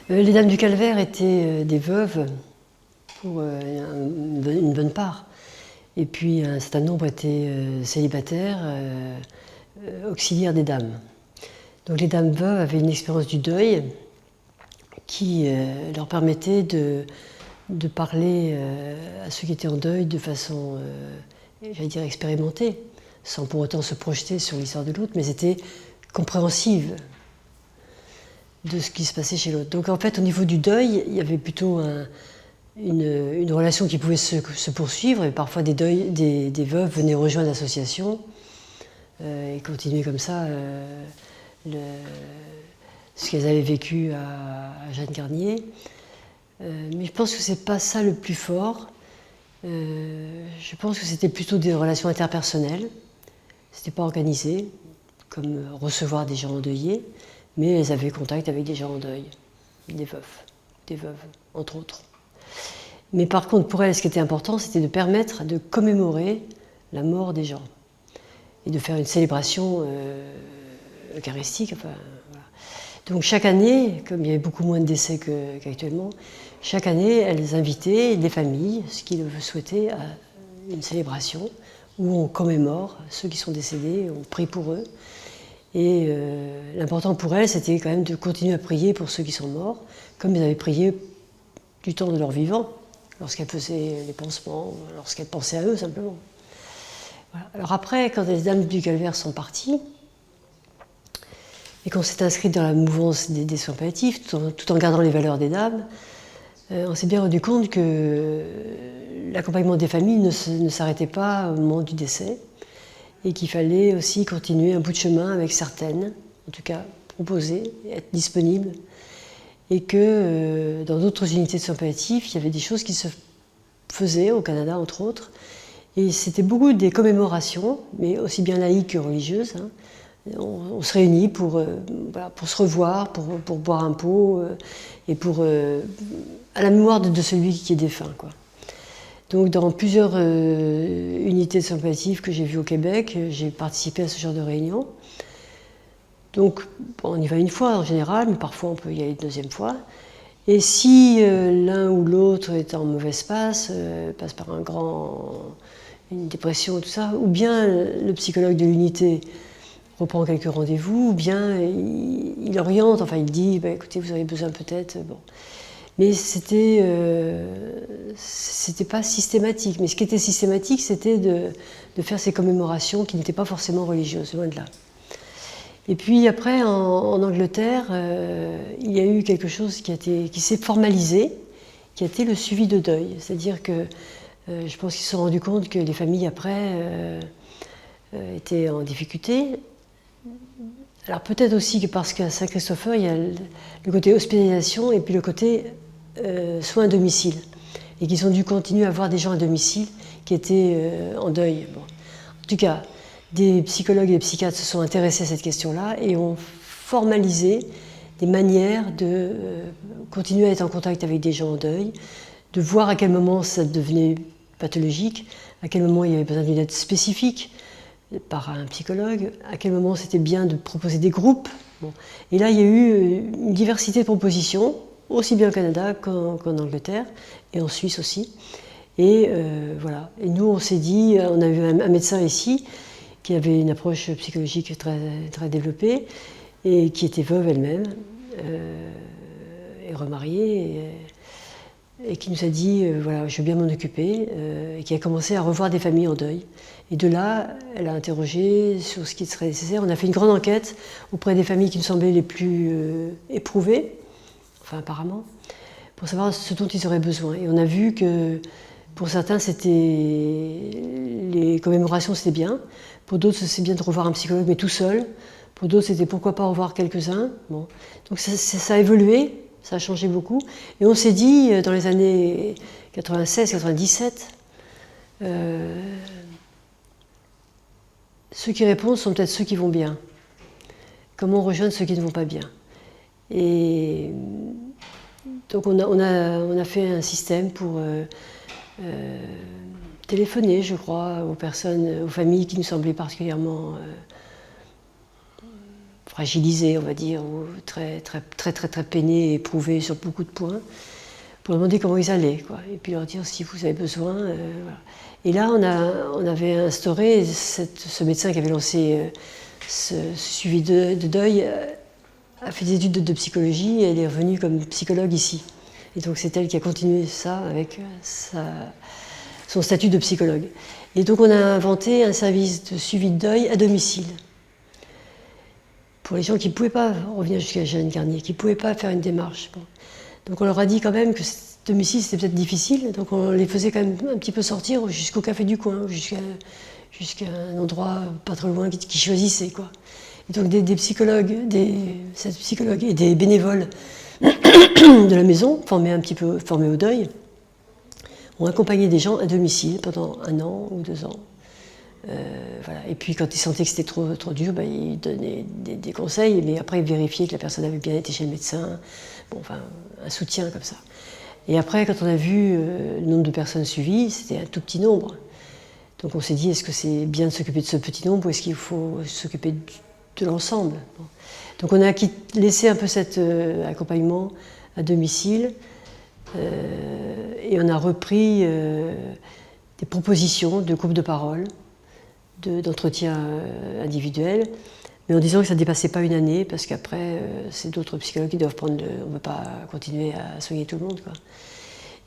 Les Dames du Calvaire étaient des veuves pour une bonne part. Et puis un certain nombre étaient célibataires, auxiliaires des dames. Donc les dames veuves avaient une expérience du deuil qui leur permettait de parler à ceux qui étaient en deuil de façon, j'allais dire, expérimentée, sans pour autant se projeter sur l'histoire de l'autre, mais c'était compréhensive de ce qui se passait chez l'autre. Donc en fait, au niveau du deuil, il y avait plutôt une relation qui pouvait se poursuivre, et parfois des veuves venaient rejoindre l'association et continuer comme ça ce qu'elles avaient vécu à Jeanne Garnier. Mais je pense que c'est pas ça le plus fort. Je pense que c'était plutôt des relations interpersonnelles. C'était pas organisé, comme recevoir des gens endeuillés, mais elles avaient contact avec des gens en deuil, des veuves, entre autres. Mais par contre, pour elles, ce qui était important, c'était de permettre de commémorer la mort des gens et de faire une célébration eucharistique. Enfin, voilà. Donc chaque année, comme il y avait beaucoup moins de décès qu'actuellement, chaque année, elles invitaient les familles, ce qui le souhaitaient, à une célébration où on commémore ceux qui sont décédés, on prie pour eux. Et l'important pour elles, c'était quand même de continuer à prier pour ceux qui sont morts, comme elles avaient prié du temps de leur vivant, lorsqu'elles faisaient les pansements, lorsqu'elles pensaient à eux simplement. Voilà. Alors après, quand les Dames du Calvaire sont parties, et qu'on s'est inscrit dans la mouvance des soins palliatifs, tout en gardant les valeurs des dames, on s'est bien rendu compte que l'accompagnement des familles ne s'arrêtait pas au moment du décès, et qu'il fallait aussi continuer un bout de chemin avec certaines, en tout cas proposer, être disponible, et que dans d'autres unités de soins palliatifs, il y avait des choses qui se faisaient, au Canada entre autres, et c'était beaucoup des commémorations, mais aussi bien laïques que religieuses. Hein. On se réunit pour se revoir, pour boire un pot, et à la mémoire de celui qui est défunt, quoi. Donc dans plusieurs unités de soins palliatifs que j'ai vues au Québec, j'ai participé à ce genre de réunion. Donc on y va une fois en général, mais parfois on peut y aller une deuxième fois. Et si l'un ou l'autre est en mauvaise passe par une dépression, tout ça, ou bien le psychologue de l'unité reprend quelques rendez-vous, ou bien il oriente, enfin il dit, bah, écoutez, vous avez besoin peut-être, bon. Mais c'était pas systématique. Mais ce qui était systématique, c'était de faire ces commémorations qui n'étaient pas forcément religieuses, loin de là. Et puis après, en Angleterre, il y a eu quelque chose qui s'est formalisé, qui a été le suivi de deuil. C'est-à-dire que je pense qu'ils se sont rendus compte que les familles après étaient en difficulté. Alors peut-être aussi que parce qu'à Saint-Christopher, il y a le côté hospitalisation et puis le côté soins à domicile. Et qu'ils ont dû continuer à voir des gens à domicile qui étaient en deuil. Bon. En tout cas, des psychologues et des psychiatres se sont intéressés à cette question-là et ont formalisé des manières de continuer à être en contact avec des gens en deuil, de voir à quel moment ça devenait pathologique, à quel moment il y avait besoin d'une aide spécifique par un psychologue, à quel moment c'était bien de proposer des groupes. Bon. Et là, il y a eu une diversité de propositions, aussi bien au Canada qu'en Angleterre, et en Suisse aussi. Et voilà. Et nous, on s'est dit, on a eu un médecin ici, qui avait une approche psychologique très, très développée, et qui était veuve elle-même, et remariée, et qui nous a dit, voilà, je veux bien m'en occuper, et qui a commencé à revoir des familles en deuil. Et de là, elle a interrogé sur ce qui serait nécessaire. On a fait une grande enquête auprès des familles qui nous semblaient les plus éprouvées, enfin apparemment, pour savoir ce dont ils auraient besoin. Et on a vu que pour certains, les commémorations, c'était bien. Pour d'autres, c'est bien de revoir un psychologue, mais tout seul. Pour d'autres, c'était pourquoi pas revoir quelques-uns. Bon. Donc ça a évolué, ça a changé beaucoup. Et on s'est dit, dans les années 96-97, ceux qui répondent sont peut-être ceux qui vont bien. Comment rejoindre ceux qui ne vont pas bien? Et donc on a fait un système pour téléphoner, je crois, aux familles qui nous semblaient particulièrement fragilisés, on va dire, ou très peinés et éprouvés sur beaucoup de points, pour leur demander comment ils allaient, quoi. Et puis leur dire si vous avez besoin. Voilà. Et là, on avait instauré, ce médecin qui avait lancé ce suivi de deuil a fait des études de psychologie et elle est revenue comme psychologue ici. Et donc c'est elle qui a continué ça avec son statut de psychologue. Et donc on a inventé un service de suivi de deuil à domicile. Pour les gens qui ne pouvaient pas revenir jusqu'à Jeanne Garnier, qui ne pouvaient pas faire une démarche. Bon. Donc on leur a dit quand même que domicile c'était peut-être difficile, donc on les faisait quand même un petit peu sortir jusqu'au café du coin, jusqu'à un endroit pas très loin qui choisissait, quoi. Et donc des psychologues, cette psychologue et des bénévoles de la maison, formés au deuil, ont accompagné des gens à domicile pendant 1 an ou 2 ans. Voilà. Et puis quand ils sentaient que c'était trop dur, ils donnaient des conseils, mais après ils vérifiaient que la personne avait bien été chez le médecin, bon, enfin un soutien comme ça. Et après, quand on a vu le nombre de personnes suivies, c'était un tout petit nombre. Donc on s'est dit, est-ce que c'est bien de s'occuper de ce petit nombre ou est-ce qu'il faut s'occuper de l'ensemble? Bon. Donc on a laissé un peu cet accompagnement à domicile et on a repris des propositions de groupes de parole, d'entretien individuel, mais en disant que ça ne dépassait pas 1 année, parce qu'après, c'est d'autres psychologues qui doivent prendre on ne peut pas continuer à soigner tout le monde, quoi.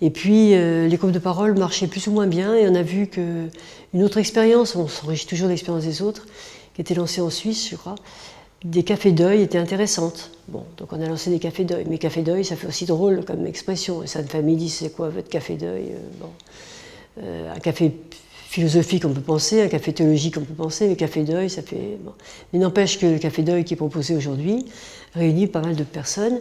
Et puis, les groupes de parole marchaient plus ou moins bien, et on a vu qu'une autre expérience, on s'enrichit toujours de l'expérience des autres, qui était lancée en Suisse, je crois, des cafés deuil étaient intéressantes. Bon, donc on a lancé des cafés deuil, mais café deuil, ça fait aussi drôle comme expression. Et ça, une famille dit, c'est quoi votre café deuil? Bon. Un café philosophique, on peut penser, un café théologique, on peut penser, mais café deuil, ça fait... Bon. Mais n'empêche que le café deuil qui est proposé aujourd'hui réunit pas mal de personnes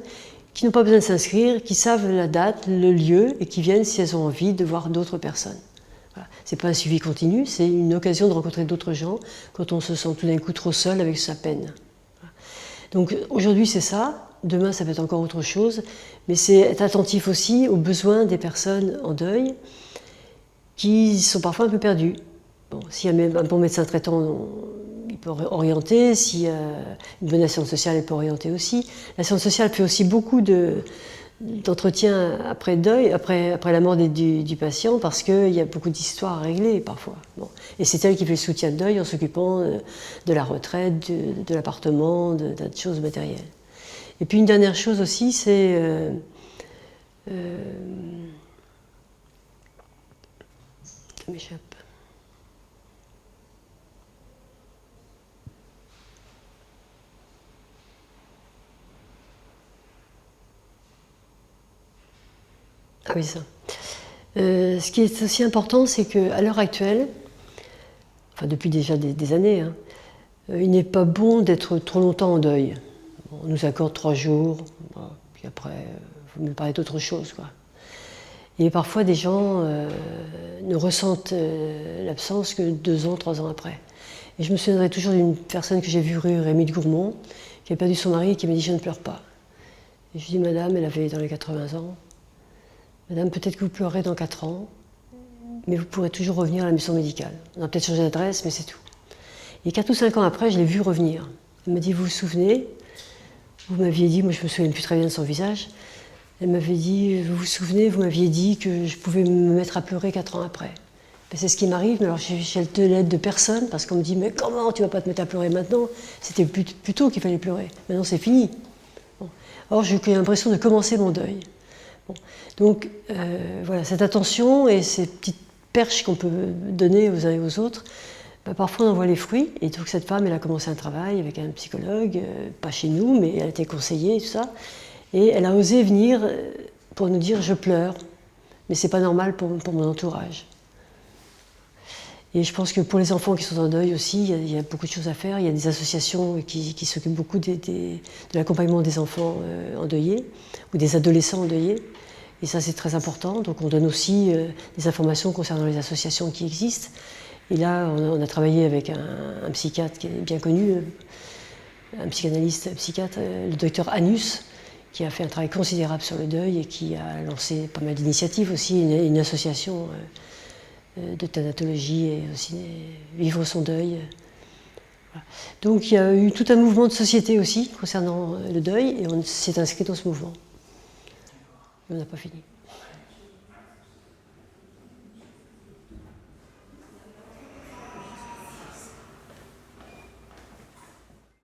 qui n'ont pas besoin de s'inscrire, qui savent la date, le lieu, et qui viennent si elles ont envie de voir d'autres personnes. Voilà. Ce n'est pas un suivi continu, c'est une occasion de rencontrer d'autres gens quand on se sent tout d'un coup trop seul avec sa peine. Voilà. Donc aujourd'hui c'est ça, demain ça peut être encore autre chose, mais c'est être attentif aussi aux besoins des personnes en deuil, qui sont parfois un peu perdus. Bon, s'il y a un bon médecin traitant, il peut orienter. S'il y a une bonne assistante sociale, elle peut orienter aussi. L'assistante sociale fait aussi beaucoup d'entretien après deuil, après la mort du patient, parce qu'il y a beaucoup d'histoires à régler parfois. Bon. Et c'est elle qui fait le soutien de deuil en s'occupant de la retraite, de l'appartement, de choses matérielles. Et puis une dernière chose aussi, c'est... ça m'échappe. Ah oui, ça. Ce qui est aussi important, c'est qu'à l'heure actuelle, enfin depuis déjà des années, hein, il n'est pas bon d'être trop longtemps en deuil. On nous accorde 3 jours, puis après, il faut me parler d'autre chose, quoi. Et parfois, des gens ne ressentent l'absence que 2 ans, 3 ans après. Et je me souviendrai toujours d'une personne que j'ai vue rue Rémy de Gourmont, qui a perdu son mari et qui m'a dit « je ne pleure pas ». Et je lui ai dit « madame, elle avait dans les 80 ans, madame, peut-être que vous pleurez dans 4 ans, mais vous pourrez toujours revenir à la maison médicale. On a peut-être changé d'adresse, mais c'est tout. » Et 4 ou 5 ans après, je l'ai vue revenir. Elle m'a dit « vous vous souvenez ?» Vous m'aviez dit, moi je me souviens plus très bien de son visage, elle m'avait dit, vous vous souvenez, vous m'aviez dit que je pouvais me mettre à pleurer 4 ans après. Ben, c'est ce qui m'arrive, mais alors j'ai de l'aide de personne, parce qu'on me dit, mais comment tu vas pas te mettre à pleurer maintenant? C'était plus tôt qu'il fallait pleurer, maintenant c'est fini. Bon. Or j'ai eu l'impression de commencer mon deuil. Bon. Donc voilà, cette attention et ces petites perches qu'on peut donner aux uns et aux autres, ben, parfois on en voit les fruits, et donc cette femme, elle a commencé un travail avec un psychologue, pas chez nous, mais elle a été conseillée et tout ça. Et elle a osé venir pour nous dire « je pleure, mais c'est pas normal pour mon entourage ». Et je pense que pour les enfants qui sont en deuil aussi, il y a beaucoup de choses à faire. Il y a des associations qui s'occupent beaucoup de l'accompagnement des enfants endeuillés ou des adolescents endeuillés. Et ça, c'est très important. Donc on donne aussi des informations concernant les associations qui existent. Et là, on a travaillé avec un psychiatre qui est bien connu, un psychanalyste, psychiatre, le docteur Anus, qui a fait un travail considérable sur le deuil et qui a lancé pas mal d'initiatives aussi, une association de thanatologie et aussi Vivre son deuil. Voilà. Donc il y a eu tout un mouvement de société aussi concernant le deuil, et on s'est inscrit dans ce mouvement. On n'a pas fini.